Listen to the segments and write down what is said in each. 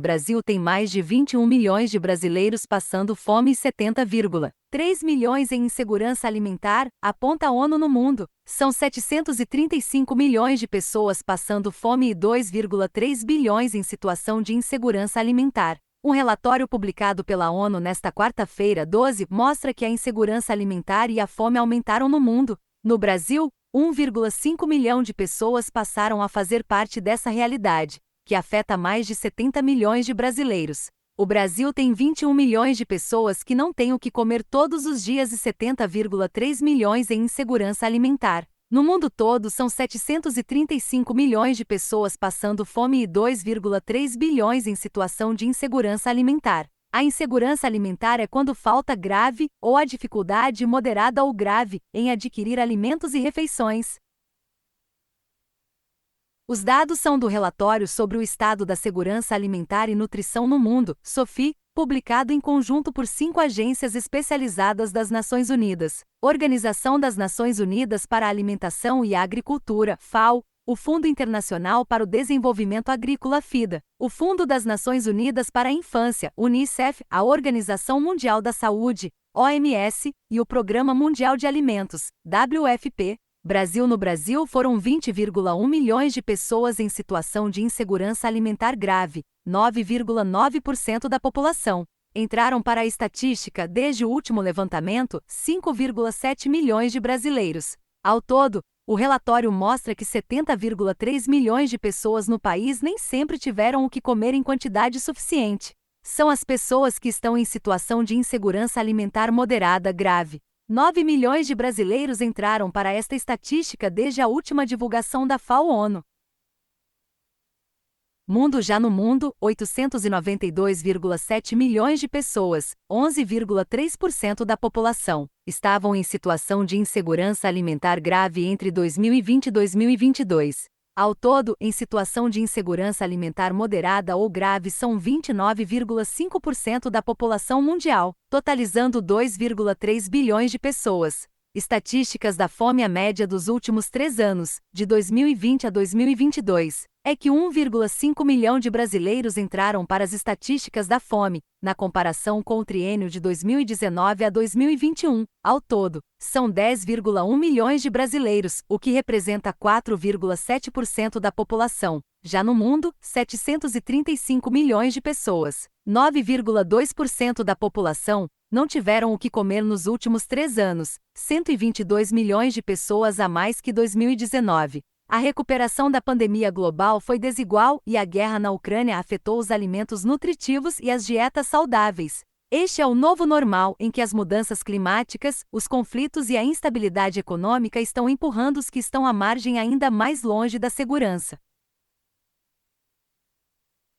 Brasil tem mais de 21 milhões de brasileiros passando fome e 70,3 milhões em insegurança alimentar, aponta a ONU no mundo. São 735 milhões de pessoas passando fome e 2,3 bilhões em situação de insegurança alimentar. Um relatório publicado pela ONU nesta quarta-feira, 12, mostra que a insegurança alimentar e a fome aumentaram no mundo. No Brasil, 1,5 milhão de pessoas passaram a fazer parte dessa realidade, que afeta mais de 70 milhões de brasileiros. O Brasil tem 21 milhões de pessoas que não têm o que comer todos os dias e 70,3 milhões em insegurança alimentar. No mundo todo, são 735 milhões de pessoas passando fome e 2,3 bilhões em situação de insegurança alimentar. A insegurança alimentar é quando falta grave ou a dificuldade moderada ou grave em adquirir alimentos e refeições. Os dados são do relatório sobre o estado da segurança alimentar e nutrição no mundo, SOFI, publicado em conjunto por 5 agências especializadas das Nações Unidas: Organização das Nações Unidas para a Alimentação e a Agricultura, FAO, o Fundo Internacional para o Desenvolvimento Agrícola, FIDA, o Fundo das Nações Unidas para a Infância, UNICEF, a Organização Mundial da Saúde, OMS, e o Programa Mundial de Alimentos, WFP. No Brasil foram 20,1 milhões de pessoas em situação de insegurança alimentar grave, 9,9% da população. Entraram para a estatística desde o último levantamento 5,7 milhões de brasileiros. Ao todo, o relatório mostra que 70,3 milhões de pessoas no país nem sempre tiveram o que comer em quantidade suficiente. São as pessoas que estão em situação de insegurança alimentar moderada grave. 9 milhões de brasileiros entraram para esta estatística desde a última divulgação da FAO-ONU. Já no mundo, 892,7 milhões de pessoas, 11,3% da população, estavam em situação de insegurança alimentar grave entre 2020 e 2022. Ao todo, em situação de insegurança alimentar moderada ou grave são 29,5% da população mundial, totalizando 2,3 bilhões de pessoas. Estatísticas da fome. A média dos últimos 3 anos, de 2020 a 2022, é que 1,5 milhão de brasileiros entraram para as estatísticas da fome, na comparação com o triênio de 2019 a 2021. Ao todo, são 10,1 milhões de brasileiros, o que representa 4,7% da população. Já no mundo, 735 milhões de pessoas, 9,2% da população, não tiveram o que comer nos últimos 3 anos, 122 milhões de pessoas a mais que 2019. A recuperação da pandemia global foi desigual e a guerra na Ucrânia afetou os alimentos nutritivos e as dietas saudáveis. Este é o novo normal em que as mudanças climáticas, os conflitos e a instabilidade econômica estão empurrando os que estão à margem ainda mais longe da segurança.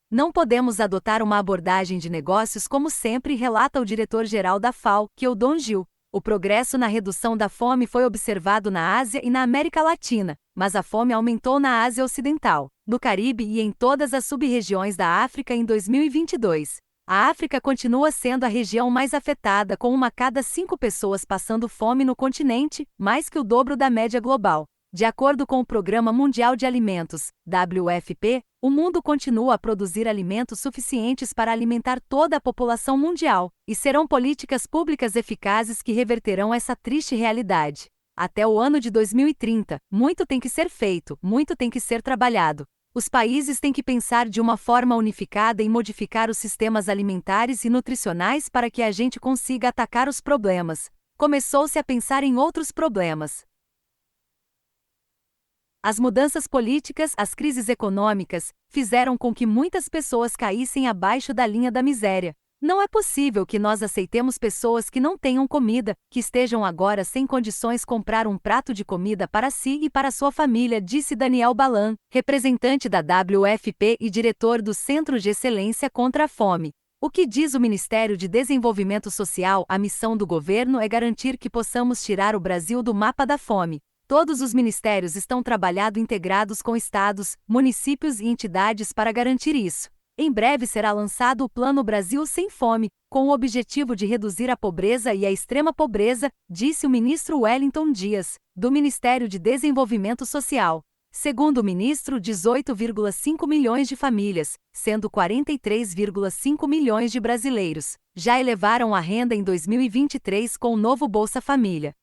Não podemos adotar uma abordagem de negócios como sempre, relata o diretor-geral da FAO, Keldon Gil. O progresso na redução da fome foi observado na Ásia e na América Latina, mas a fome aumentou na Ásia Ocidental, no Caribe e em todas as sub-regiões da África em 2022. A África continua sendo a região mais afetada, com 1 a cada 5 pessoas passando fome no continente, mais que o dobro da média global. De acordo com o Programa Mundial de Alimentos, WFP, o mundo continua a produzir alimentos suficientes para alimentar toda a população mundial, e serão políticas públicas eficazes que reverterão essa triste realidade. Até o ano de 2030, muito tem que ser feito, muito tem que ser trabalhado. Os países têm que pensar de uma forma unificada em modificar os sistemas alimentares e nutricionais para que a gente consiga atacar os problemas. Começou-se a pensar em outros problemas. As mudanças políticas, as crises econômicas, fizeram com que muitas pessoas caíssem abaixo da linha da miséria. Não é possível que nós aceitemos pessoas que não tenham comida, que estejam agora sem condições comprar um prato de comida para si e para sua família, disse Daniel Balan, representante da WFP e diretor do Centro de Excelência contra a Fome. O que diz o Ministério de Desenvolvimento Social? A missão do governo é garantir que possamos tirar o Brasil do mapa da fome. Todos os ministérios estão trabalhando integrados com estados, municípios e entidades para garantir isso. Em breve será lançado o Plano Brasil Sem Fome, com o objetivo de reduzir a pobreza e a extrema pobreza, disse o ministro Wellington Dias, do Ministério de Desenvolvimento Social. Segundo o ministro, 18,5 milhões de famílias, sendo 43,5 milhões de brasileiros, já elevaram a renda em 2023 com o novo Bolsa Família.